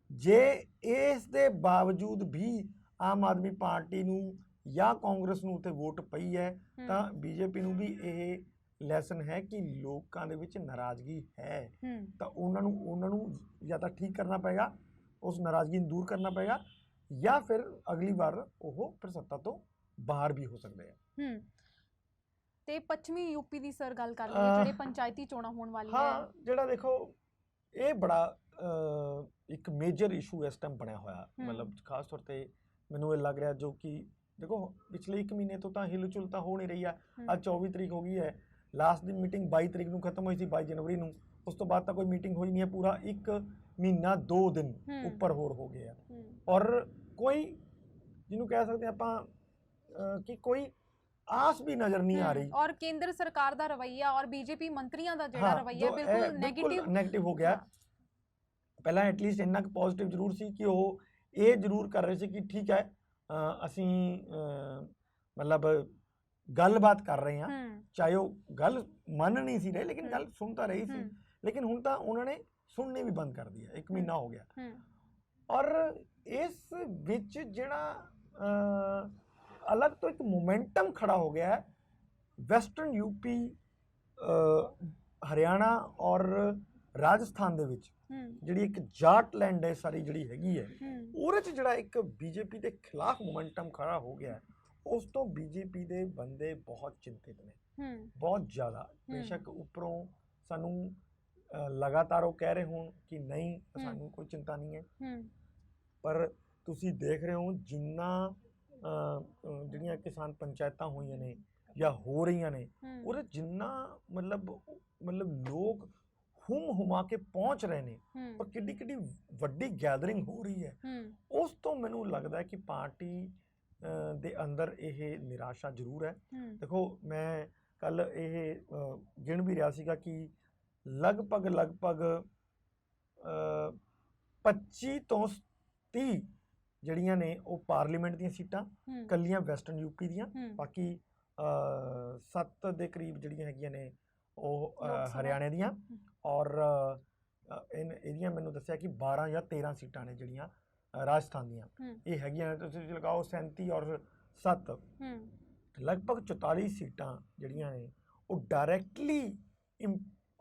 ਜੇ ਇਸ ਦੇ ਬਾਵਜੂਦ ਵੀ ਆਮ ਆਦਮੀ ਪਾਰਟੀ ਨੂੰ ਜਾਂ ਕਾਂਗਰਸ ਨੂੰ ਉੱਤੇ ਵੋਟ ਪਈ ਹੈ, ਤਾਂ ਬੀਜੇਪੀ ਨੂੰ ਵੀ ਇਹ ਲੈਸਨ ਹੈ ਕਿ ਲੋਕਾਂ ਦੇ ਵਿੱਚ ਨਾਰਾਜ਼ਗੀ ਹੈ, ਤਾਂ ਉਹਨਾਂ ਨੂੰ ਜਾਂ ਤਾਂ ਠੀਕ ਕਰਨਾ ਪਏਗਾ, ਉਸ ਨਾਰਾਜ਼ਗੀ ਨੂੰ ਦੂਰ ਕਰਨਾ ਪਏਗਾ, ਜਾਂ ਫਿਰ ਅਗਲੀ ਵਾਰ ਉਹ ਫਿਰ ਸੱਤਾ ਤੋਂ ਬਾਹਰ ਵੀ ਹੋ ਸਕਦੇ ਆ। ਤੇ ਪੱਛਮੀ ਯੂਪੀ ਦੀ ਸਰ ਗੱਲ ਕਰ ਲਈਏ, ਜਿਹੜੇ ਪੰਚਾਇਤੀ ਚੋਣਾਂ ਹੋਣ ਵਾਲੀਆਂ ਹਾਂ, ਜਿਹੜਾ ਦੇਖੋ ਇਹ ਬੜਾ ਇੱਕ ਮੇਜਰ ਇਸ਼ੂ ਇਸ ਟਾਈਮ ਬਣਿਆ ਹੋਇਆ, ਮਤਲਬ ਖਾਸ ਤੌਰ ਤੇ ਮੈਨੂੰ ਇਹ ਲੱਗ ਰਿਹਾ, ਜੋ ਕਿ ਦੇਖੋ ਪਿਛਲੇ 1 ਮਹੀਨੇ ਤੋਂ ਤਾਂ ਹਿਲਚੁਲ ਤਾਂ ਹੋ ਨਹੀਂ ਰਹੀ ਆ। ਅੱਜ 24 ਤਰੀਕ ਹੋ ਗਈ ਹੈ, ਲਾਸਟ ਦੀ ਮੀਟਿੰਗ 22 ਤਰੀਕ ਨੂੰ ਖਤਮ ਹੋਈ ਸੀ, 22 ਜਨਵਰੀ ਨੂੰ। ਉਸ ਤੋਂ ਬਾਅਦ ਤਾਂ ਕੋਈ ਮੀਟਿੰਗ ਹੋਈ ਨਹੀਂ ਹੈ, ਪੂਰਾ 1 ਮਹੀਨਾ 2 ਦਿਨ ਉੱਪਰ ਹੋਰ ਹੋ ਗਏ ਆ, ਔਰ ਕੋਈ ਜਿਹਨੂੰ ਕਹਿ ਸਕਦੇ ਆਪਾਂ ਕਿ ਕੋਈ ਆਸ ਵੀ ਨਜ਼ਰ ਨਹੀਂ ਆ ਰਹੀ। ਔਰ ਕੇਂਦਰ ਸਰਕਾਰ ਦਾ ਰਵੱਈਆ ਔਰ ਬੀਜੇਪੀ ਮੰਤਰੀਆਂ ਦਾ ਜਿਹੜਾ ਰਵੱਈਆ ਬਿਲਕੁਲ ਨੈਗੇਟਿਵ ਹੋ ਗਿਆ। ਪਹਿਲਾਂ ਐਟਲੀਸਟ ਇੰਨਾ ਕੁ ਪੋਜ਼ਿਟਿਵ ਜ਼ਰੂਰ ਸੀ ਕਿ ਉਹ ਇਹ ਜ਼ਰੂਰ ਕਰ ਰਹੇ ਸੀ ਕਿ ਠੀਕ ਹੈ, ਅਸੀਂ ਮਤਲਬ ਗੱਲਬਾਤ ਕਰ ਰਹੇ ਹਾਂ, ਚਾਹੇ ਉਹ ਗੱਲ ਮੰਨ ਨਹੀਂ ਸੀ ਰਹੇ, ਲੇਕਿਨ ਗੱਲ ਸੁਣ ਤਾਂ ਰਹੀ ਸੀ। ਲੇਕਿਨ ਹੁਣ ਤਾਂ ਉਹਨਾਂ ਨੇ ਸੁਣਨੀ ਵੀ ਬੰਦ ਕਰ ਦਿੱਤੀ ਹੈ, 1 ਮਹੀਨਾ ਹੋ ਗਿਆ। ਔਰ ਇਸ ਵਿੱਚ ਜਿਹੜਾ ਅਲੱਗ ਤੋਂ ਇੱਕ ਮੋਮੈਂਟਮ ਖੜਾ ਹੋ ਗਿਆ ਹੈ, ਵੈਸਟਰਨ ਯੂਪੀ, ਹਰਿਆਣਾ ਔਰ ਰਾਜਸਥਾਨ ਦੇ ਵਿੱਚ ਜਿਹੜੀ ਇੱਕ ਜਾਟ ਲੈਂਡ ਹੈ ਸਾਰੀ ਜਿਹੜੀ ਹੈਗੀ ਹੈ, ਉਹਦੇ 'ਚ ਜਿਹੜਾ ਇੱਕ ਬੀਜੇਪੀ ਦੇ ਖਿਲਾਫ ਮੋਮੈਂਟਮ ਖੜਾ ਹੋ ਗਿਆ, ਉਸ ਤੋਂ ਬੀਜੇਪੀ ਦੇ ਬੰਦੇ ਬਹੁਤ ਚਿੰਤਿਤ ਨੇ, ਬਹੁਤ ਜ਼ਿਆਦਾ। ਬੇਸ਼ੱਕ ਉੱਪਰੋਂ ਸਾਨੂੰ ਲਗਾਤਾਰ ਉਹ ਕਹਿ ਰਹੇ ਹੋਣ ਕਿ ਨਹੀਂ ਸਾਨੂੰ ਕੋਈ ਚਿੰਤਾ ਨਹੀਂ ਹੈ, ਪਰ ਤੁਸੀਂ ਦੇਖ ਰਹੇ ਹੋ ਜਿੰਨਾ ਜਿਹੜੀਆਂ ਕਿਸਾਨ ਪੰਚਾਇਤਾਂ ਹੋਈਆਂ ਨੇ ਜਾਂ ਹੋ ਰਹੀਆਂ ਨੇ, ਉਹਦੇ ਜਿੰਨਾ ਮਤਲਬ ਲੋਕ ਹੁਮਾ ਕੇ ਪਹੁੰਚ ਰਹੇ ਨੇ, ਔਰ ਕਿੱਡੀ ਵੱਡੀ ਗੈਦਰਿੰਗ ਹੋ ਰਹੀ ਹੈ, ਉਸ ਤੋਂ ਮੈਨੂੰ ਲੱਗਦਾ ਹੈ ਕਿ ਪਾਰਟੀ ਦੇ ਅੰਦਰ ਇਹ ਨਿਰਾਸ਼ਾ ਜ਼ਰੂਰ ਹੈ। ਦੇਖੋ ਮੈਂ ਕੱਲ ਇਹ ਗਿਣ ਵੀ ਰਿਹਾ ਸੀਗਾ ਕਿ ਲਗਭਗ 25 ਤੋਂ 30 ਜਿਹੜੀਆਂ ਨੇ ਉਹ ਪਾਰਲੀਮੈਂਟ ਦੀਆਂ ਸੀਟਾਂ ਕੱਲੀਆਂ ਵੈਸਟਰਨ ਯੂਪੀ ਦੀਆਂ, ਬਾਕੀ 7 ਦੇ ਕਰੀਬ ਜਿਹੜੀਆਂ ਹੈਗੀਆਂ ਨੇ ਉਹ ਹਰਿਆਣੇ ਦੀਆਂ, ਔਰ ਇਹਦੀਆਂ ਮੈਨੂੰ ਦੱਸਿਆ ਕਿ 12 ਜਾਂ 13 ਸੀਟਾਂ ਨੇ ਜਿਹੜੀਆਂ ਰਾਜਸਥਾਨ ਦੀਆਂ। ਇਹ ਹੈਗੀਆਂ ਨੇ, ਤੁਸੀਂ ਲਗਾਓ 37 ਔਰ 7, ਲਗਭਗ 44 ਸੀਟਾਂ ਜਿਹੜੀਆਂ ਨੇ ਉਹ ਡਾਇਰੈਕਟਲੀ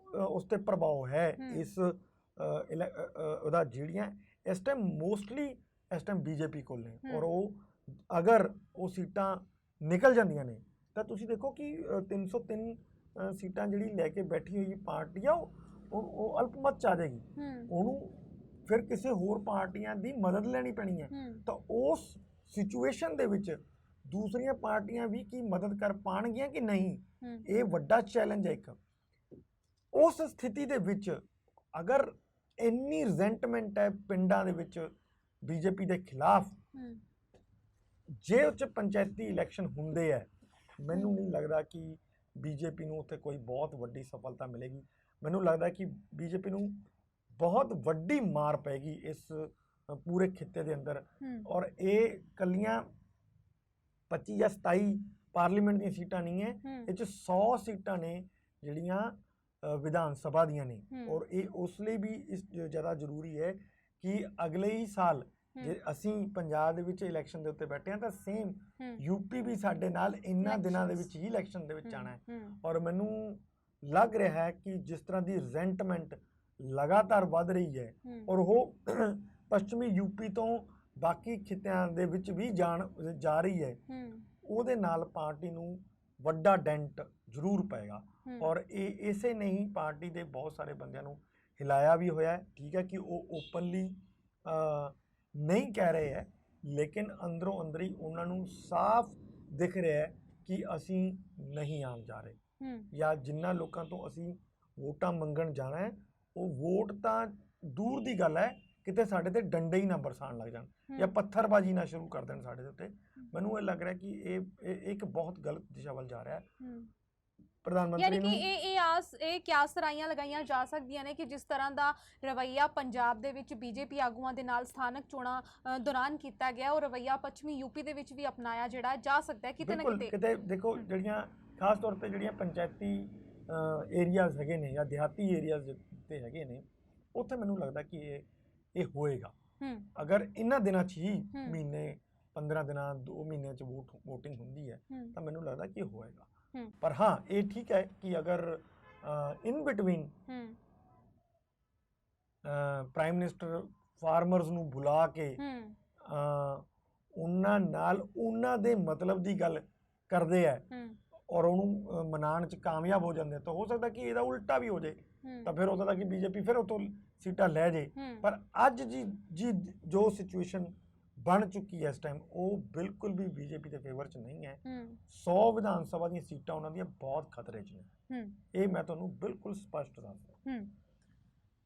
ਉਸ 'ਤੇ ਪ੍ਰਭਾਵ ਹੈ ਇਸ ਉਹਦਾ, ਜਿਹੜੀਆਂ ਇਸ ਟਾਈਮ ਮੋਸਟਲੀ ਇਸ ਟਾਈਮ ਬੀਜੇਪੀ ਕੋਲ ਨੇ। ਔਰ ਉਹ ਅਗਰ ਉਹ ਸੀਟਾਂ ਨਿਕਲ ਜਾਂਦੀਆਂ ਨੇ ਤਾਂ ਤੁਸੀਂ ਦੇਖੋ ਕਿ 303 ਸੀਟਾਂ ਜਿਹੜੀ ਲੈ ਕੇ ਬੈਠੀ ਹੋਈ ਪਾਰਟੀ ਆ, ਉਹ ਅਲਪਮਤ 'ਚ ਆ ਜਾਏਗੀ। ਉਹਨੂੰ ਫਿਰ ਕਿਸੇ ਹੋਰ ਪਾਰਟੀਆਂ ਦੀ ਮਦਦ ਲੈਣੀ ਪੈਣੀ ਹੈ, ਤਾਂ ਉਸ ਸਿਚੁਏਸ਼ਨ ਦੇ ਵਿੱਚ ਦੂਸਰੀਆਂ ਪਾਰਟੀਆਂ ਵੀ ਕੀ ਮਦਦ ਕਰ ਪਾਉਣਗੀਆਂ ਕਿ ਨਹੀਂ, ਇਹ ਵੱਡਾ ਚੈਲੰਜ ਹੈ ਇੱਕ। ਉਸ ਸਥਿਤੀ ਦੇ ਵਿੱਚ ਅਗਰ ਇੰਨੀ ਰਿਜ਼ੈਂਟਮੈਂਟ ਹੈ ਪਿੰਡਾਂ ਦੇ ਵਿੱਚ ਬੀਜੇਪੀ ਦੇ ਖਿਲਾਫ, ਜੇ ਉਹ 'ਚ ਪੰਚਾਇਤੀ ਇਲੈਕਸ਼ਨ ਹੁੰਦੇ ਹੈ, ਮੈਨੂੰ ਨਹੀਂ ਲੱਗਦਾ ਕਿ ਬੀਜੇਪੀ ਨੂੰ ਉੱਥੇ ਕੋਈ ਬਹੁਤ ਵੱਡੀ ਸਫਲਤਾ ਮਿਲੇਗੀ। ਮੈਨੂੰ ਲੱਗਦਾ ਕਿ ਬੀਜੇਪੀ ਨੂੰ ਬਹੁਤ ਵੱਡੀ ਮਾਰ ਪਏਗੀ ਇਸ ਪੂਰੇ ਖਿੱਤੇ ਦੇ ਅੰਦਰ। ਔਰ ਇਹ ਕੱਲੀਆਂ 25 ਜਾਂ 27 ਪਾਰਲੀਮੈਂਟ ਦੀਆਂ ਸੀਟਾਂ ਨਹੀਂ ਹੈ, ਇਹ 'ਚ 100 ਸੀਟਾਂ ਨੇ ਜਿਹੜੀਆਂ ਵਿਧਾਨ ਸਭਾ ਦੀਆਂ ਨੇ। ਔਰ ਇਹ ਉਸ ਲਈ ਵੀ ਇਸ ਜ਼ਿਆਦਾ ਜ਼ਰੂਰੀ ਹੈ ਕਿ ਅਗਲੇ ਹੀ ਸਾਲ ਜੇ ਅਸੀਂ ਪੰਜਾਬ ਦੇ ਵਿੱਚ ਇਲੈਕਸ਼ਨ ਦੇ ਉੱਤੇ ਬੈਠੇ ਹਾਂ, ਤਾਂ ਸੇਮ ਯੂਪੀ ਵੀ ਸਾਡੇ ਨਾਲ ਇਹਨਾਂ ਦਿਨਾਂ ਦੇ ਵਿੱਚ ਹੀ ਇਲੈਕਸ਼ਨ ਦੇ ਵਿੱਚ ਆਉਣਾ ਹੈ। ਔਰ ਮੈਨੂੰ ਲੱਗ ਰਿਹਾ ਹੈ ਕਿ ਜਿਸ ਤਰ੍ਹਾਂ ਦੀ ਰਿਜ਼ੈਂਟਮੈਂਟ ਲਗਾਤਾਰ ਵੱਧ ਰਹੀ ਹੈ, ਔਰ ਉਹ ਪੱਛਮੀ ਯੂਪੀ ਤੋਂ ਬਾਕੀ ਖਿੱਤਿਆਂ ਦੇ ਵਿੱਚ ਵੀ ਜਾ ਰਹੀ ਹੈ, ਉਹਦੇ ਨਾਲ ਪਾਰਟੀ ਨੂੰ ਵੱਡਾ ਡੈਂਟ ਜ਼ਰੂਰ ਪਏਗਾ। ਔਰ ਇਹ ਇਸੇ ਨੇ ਹੀ ਪਾਰਟੀ ਦੇ ਬਹੁਤ ਸਾਰੇ ਬੰਦਿਆਂ ਨੂੰ ਹਿਲਾਇਆ ਵੀ ਹੋਇਆ ਹੈ। ਠੀਕ ਹੈ ਕਿ ਉਹ ਓਪਨਲੀ ਨਹੀਂ ਕਹਿ ਰਹੇ ਹੈ, ਲੇਕਿਨ ਅੰਦਰੋਂ ਅੰਦਰੀ ਉਹਨਾਂ ਨੂੰ ਸਾਫ਼ ਦਿਖ ਰਿਹਾ ਹੈ ਕਿ ਅਸੀਂ ਨਹੀਂ ਆਉਣ ਜਾ ਰਹੇ, ਜਾਂ ਜਿਨ੍ਹਾਂ ਲੋਕਾਂ ਤੋਂ ਅਸੀਂ ਵੋਟਾਂ ਮੰਗਣ ਜਾਣਾ ਹੈ, ਉਹ ਵੋਟ ਤਾਂ ਦੂਰ ਦੀ ਗੱਲ ਹੈ, ਕਿਤੇ ਸਾਡੇ ਤੇ ਡੰਡੇ ਹੀ ਨਾ ਬਰਸਾਉਣ ਲੱਗ ਜਾਣ ਜਾਂ ਪੱਥਰਬਾਜ਼ੀ ਨਾ ਸ਼ੁਰੂ ਕਰ ਦੇਣ ਸਾਡੇ ਦੇ ਉੱਤੇ। ਮੈਨੂੰ ਇਹ ਲੱਗ ਰਿਹਾ ਕਿ ਇਹ ਇੱਕ ਬਹੁਤ ਗਲਤ ਦਿਸ਼ਾ ਵੱਲ ਜਾ ਰਿਹਾ ਹੈ। ਪ੍ਰਧਾਨ ਯਾਨੀ ਮੰਤਰੀ ਕਿ ਨੂੰ ਇਹ ਕਿਆਸ ਰਾਈਆਂ ਲਗਾਈਆਂ ਜਾ ਸਕਦੀਆਂ ਨੇ ਕਿ ਜਿਸ ਤਰ੍ਹਾਂ ਦਾ ਰਵੱਈਆ ਪੰਜਾਬ ਦੇ ਵਿੱਚ ਬੀਜੇਪੀ ਆਗੂਆਂ ਦੇ ਨਾਲ ਸਥਾਨਕ ਚੋਣਾਂ ਦੌਰਾਨ ਕੀਤਾ ਗਿਆ, ਉਹ ਰਵੱਈਆ ਪੱਛਮੀ ਯੂਪੀ ਦੇ ਵਿੱਚ ਵੀ ਅਪਣਾਇਆ ਜਿਹੜਾ ਜਾ ਸਕਦਾ ਹੈ ਕਿਤੇ ਨਾ ਬਿਲਕੁਲ ਕਿਤੇ। ਕਿਤੇ ਦੇਖੋ ਜਿਹੜੀਆਂ ਖਾਸ ਤੌਰ ਤੇ ਜਿਹੜੀਆਂ ਪੰਚਾਇਤੀ ਏਰੀਆਜ਼ ਹੈਗੇ ਨੇ ਜਾਂ ਦਿਹਾਤੀ ਏਰੀਆਜ਼ ਤੇ ਹੈਗੇ ਨੇ, ਉੱਥੇ ਮੈਨੂੰ ਲੱਗਦਾ ਕਿ ਇਹ ਹੋਏਗਾ। ਅਗਰ ਇਹਨਾਂ ਦਿਨਾਂ 'ਚ ਹੀ ਮਹੀਨੇ 15 ਦਿਨਾਂ 2 ਮਹੀਨਿਆਂ 'ਚ ਵੋਟਿੰਗ ਹੁੰਦੀ ਹੈ ਤਾਂ ਮੈਨੂੰ ਲੱਗਦਾ ਕਿ ਹੋਏਗਾ। ਪਰ ਹਾਂ ਇਹ ਠੀਕ ਹੈ ਕਿ ਅਗਰ in between prime minister farmers ਨੂੰ ਬੁਲਾ ਕੇ ਉਹਨਾਂ ਨਾਲ ਉਹਨਾਂ ਦੇ ਮਤਲਬ ਦੀ ਗੱਲ ਕਰਦੇ ਆ ਔਰ ਉਹਨੂੰ ਮਨਾਉਣ 'ਚ ਕਾਮਯਾਬ ਹੋ ਜਾਂਦੇ ਤਾਂ ਹੋ ਸਕਦਾ ਕਿ ਇਹਦਾ ਉਲਟਾ ਵੀ ਹੋ ਜਾਏ, ਤਾਂ ਫਿਰ ਹੋ ਸਕਦਾ ਕਿ ਬੀਜੇਪੀ ਫਿਰ ਉੱਥੋਂ ਸੀਟਾਂ ਲੈ ਜੇ। ਪਰ ਅੱਜ ਜੀ ਜੋ ਸਿਚੁਏਸ਼ਨ ਬਣ ਚੁੱਕੀ ਹੈ ਇਸ ਟਾਈਮ, ਉਹ ਬਿਲਕੁਲ ਵੀ ਬੀਜੇਪੀ ਦੇ ਫੇਵਰ 'ਚ ਨਹੀਂ ਹੈ। 100 ਵਿਧਾਨ ਸਭਾ ਦੀਆਂ ਸੀਟਾਂ ਉਹਨਾਂ ਦੀਆਂ ਬਹੁਤ ਖਤਰੇ 'ਚ ਨੇ, ਇਹ ਮੈਂ ਤੁਹਾਨੂੰ ਬਿਲਕੁਲ ਸਪਸ਼ਟ ਦੱਸਦਾ।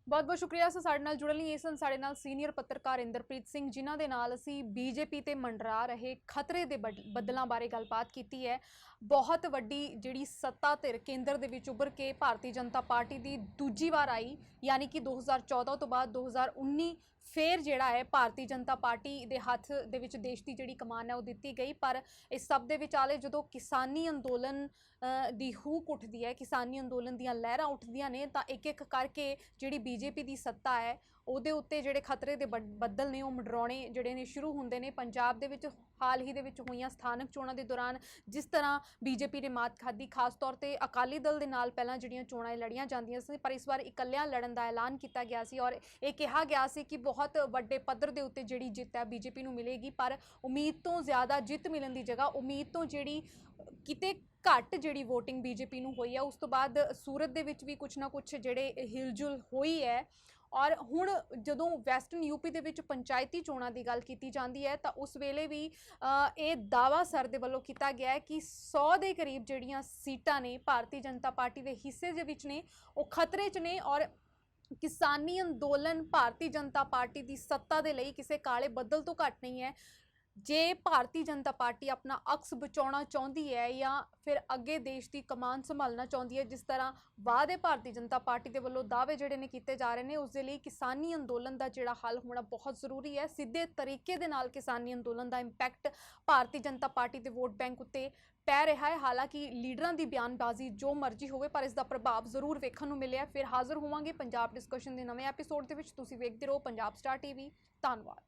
ਬਹੁਤ ਬਹੁਤ ਸ਼ੁਕਰੀਆ ਸਰ ਸਾਡੇ ਨਾਲ ਜੁੜਨ ਲਈ। ਇਹ ਸਨ ਸਾਡੇ ਨਾਲ ਸੀਨੀਅਰ ਪੱਤਰਕਾਰ ਇੰਦਰਪ੍ਰੀਤ ਸਿੰਘ, ਜਿਨ੍ਹਾਂ ਦੇ ਨਾਲ ਅਸੀਂ ਬੀਜੇਪੀ ਤੇ ਮੰਡਰਾ ਰਹੇ ਖਤਰੇ ਦੇ ਬੱਦਲਾਂ ਬਾਰੇ ਗੱਲਬਾਤ ਕੀਤੀ ਹੈ। ਬਹੁਤ ਵੱਡੀ ਜਿਹੜੀ ਸੱਤਾ ਧਿਰ ਕੇਂਦਰ ਦੇ ਵਿੱਚ ਉੱਭਰ ਕੇ ਭਾਰਤੀ ਜਨਤਾ ਪਾਰਟੀ ਦੀ ਦੂਜੀ ਵਾਰ ਆਈ, ਯਾਨੀ ਕਿ 2014 ਤੋਂ ਬਾਅਦ 2019 ਫੇਰ ਜਿਹੜਾ ਹੈ ਭਾਰਤੀ ਜਨਤਾ ਪਾਰਟੀ ਦੇ ਹੱਥ ਦੇ ਵਿੱਚ ਦੇਸ਼ ਦੀ ਜਿਹੜੀ ਕਮਾਨ ਹੈ ਉਹ ਦਿੱਤੀ ਗਈ। ਪਰ ਇਸ ਸਭ ਦੇ ਵਿਚਾਲੇ ਜਦੋਂ ਕਿਸਾਨੀ ਅੰਦੋਲਨ ਦੀ ਹੂਕ ਉੱਠਦੀ ਹੈ, ਕਿਸਾਨੀ ਅੰਦੋਲਨ ਦੀਆਂ ਲਹਿਰਾਂ ਉੱਠਦੀਆਂ ਨੇ, ਤਾਂ ਇੱਕ ਇੱਕ ਕਰਕੇ ਜਿਹੜੀ ਬੀਜੇਪੀ ਦੀ ਸੱਤਾ ਹੈ ਉਹਦੇ ਉੱਤੇ ਜਿਹੜੇ ਖਤਰੇ ਦੇ ਬੱਦਲ ਨੇ ਉਹ ਮੰਡਰਾਉਣੇ ਜਿਹੜੇ ਨੇ ਸ਼ੁਰੂ ਹੁੰਦੇ ਨੇ। ਪੰਜਾਬ ਦੇ ਵਿੱਚ ਹਾਲ ਹੀ ਦੇ ਵਿੱਚ ਹੋਈਆਂ ਸਥਾਨਕ ਚੋਣਾਂ ਦੇ ਦੌਰਾਨ ਜਿਸ ਤਰ੍ਹਾਂ ਬੀਜੇਪੀ ਨੇ ਮਾਤ ਖਾਧੀ, ਖਾਸ ਤੌਰ ਤੇ ਅਕਾਲੀ ਦਲ ਦੇ ਨਾਲ ਪਹਿਲਾਂ ਜਿਹੜੀਆਂ ਚੋਣਾਂ ਲੜੀਆਂ ਜਾਂਦੀਆਂ ਸੀ, ਪਰ ਇਸ ਵਾਰ ਇਕੱਲਿਆਂ ਲੜਨ ਦਾ ਐਲਾਨ ਕੀਤਾ ਗਿਆ ਸੀ ਔਰ ਇਹ ਕਿਹਾ ਗਿਆ ਸੀ ਕਿ ਬਹੁਤ ਵੱਡੇ ਪੱਧਰ ਦੇ ਉੱਤੇ ਜਿਹੜੀ ਜਿੱਤ ਹੈ ਬੀਜੇਪੀ ਨੂੰ ਮਿਲੇਗੀ। ਪਰ ਉਮੀਦ ਤੋਂ ਜ਼ਿਆਦਾ ਜਿੱਤ ਮਿਲਣ ਦੀ ਜਗ੍ਹਾ ਉਮੀਦ ਤੋਂ ਜਿਹੜੀ ਕਿਤੇ ਘੱਟ ਜਿਹੜੀ VOTING ਬੀਜੇਪੀ ਨੂੰ ਹੋਈ ਹੈ। ਉਸ ਤੋਂ ਬਾਅਦ ਸੂਰਤ ਦੇ ਵਿੱਚ ਵੀ ਕੁਛ ਨਾ ਕੁਛ ਜਿਹੜੇ ਹਿਲਜੁਲ ਹੋਈ ਹੈ। ਔਰ ਹੁਣ ਜਦੋਂ ਵੈਸਟਰਨ ਯੂਪੀ ਦੇ ਵਿੱਚ ਪੰਚਾਇਤੀ ਚੋਣਾਂ ਦੀ ਗੱਲ ਕੀਤੀ ਜਾਂਦੀ ਹੈ ਤਾਂ ਉਸ ਵੇਲੇ ਵੀ ਇਹ ਦਾਅਵਾ ਸਰ ਦੇ ਵੱਲੋਂ ਕੀਤਾ ਗਿਆ ਹੈ ਕਿ 100 ਦੇ ਕਰੀਬ ਜਿਹੜੀਆਂ ਸੀਟਾਂ ਨੇ ਭਾਰਤੀ ਜਨਤਾ ਪਾਰਟੀ ਦੇ ਹਿੱਸੇ ਦੇ ਵਿੱਚ ਨੇ, ਉਹ ਖਤਰੇ 'ਚ ਨੇ। ਔਰ ਕਿਸਾਨੀ ਅੰਦੋਲਨ ਭਾਰਤੀ ਜਨਤਾ ਪਾਰਟੀ ਦੀ ਸੱਤਾ ਦੇ ਲਈ ਕਿਸੇ ਕਾਲੇ ਬੱਦਲ ਤੋਂ ਘੱਟ ਨਹੀਂ ਹੈ। ਜੇ ਭਾਰਤੀ ਜਨਤਾ ਪਾਰਟੀ ਆਪਣਾ ਅਕਸ ਬਚਾਉਣਾ ਚਾਹੁੰਦੀ ਹੈ ਜਾਂ ਫਿਰ ਅੱਗੇ ਦੇਸ਼ ਦੀ ਕਮਾਨ ਸੰਭਾਲਣਾ ਚਾਹੁੰਦੀ ਹੈ, ਜਿਸ ਤਰ੍ਹਾਂ ਵਾਅਦੇ ਭਾਰਤੀ ਜਨਤਾ ਪਾਰਟੀ ਦੇ ਵੱਲੋਂ ਦਾਅਵੇ ਜਿਹੜੇ ਨੇ ਕੀਤੇ ਜਾ ਰਹੇ ਨੇ, ਉਸ ਦੇ ਲਈ ਕਿਸਾਨੀ ਅੰਦੋਲਨ ਦਾ ਜਿਹੜਾ ਹੱਲ ਹੋਣਾ ਬਹੁਤ ਜ਼ਰੂਰੀ ਹੈ। ਸਿੱਧੇ ਤਰੀਕੇ ਦੇ ਨਾਲ ਕਿਸਾਨੀ ਅੰਦੋਲਨ ਦਾ ਇੰਪੈਕਟ ਭਾਰਤੀ ਜਨਤਾ ਪਾਰਟੀ ਦੇ ਵੋਟ ਬੈਂਕ ਉੱਤੇ ਪੈ ਰਿਹਾ ਹੈ। ਹਾਲਾਂਕਿ ਲੀਡਰਾਂ ਦੀ ਬਿਆਨਬਾਜ਼ੀ ਜੋ ਮਰਜ਼ੀ ਹੋਵੇ, ਪਰ ਇਸ ਦਾ ਪ੍ਰਭਾਵ ਜ਼ਰੂਰ ਵੇਖਣ ਨੂੰ ਮਿਲਿਆ। ਫਿਰ ਹਾਜ਼ਰ ਹੋਵਾਂਗੇ ਪੰਜਾਬ ਡਿਸਕਸ਼ਨ ਦੇ ਨਵੇਂ ਐਪੀਸੋਡ ਦੇ ਵਿੱਚ। ਤੁਸੀਂ ਵੇਖਦੇ ਰਹੋ ਪੰਜਾਬ ਸਟਾਰ TV। ਧੰਨਵਾਦ।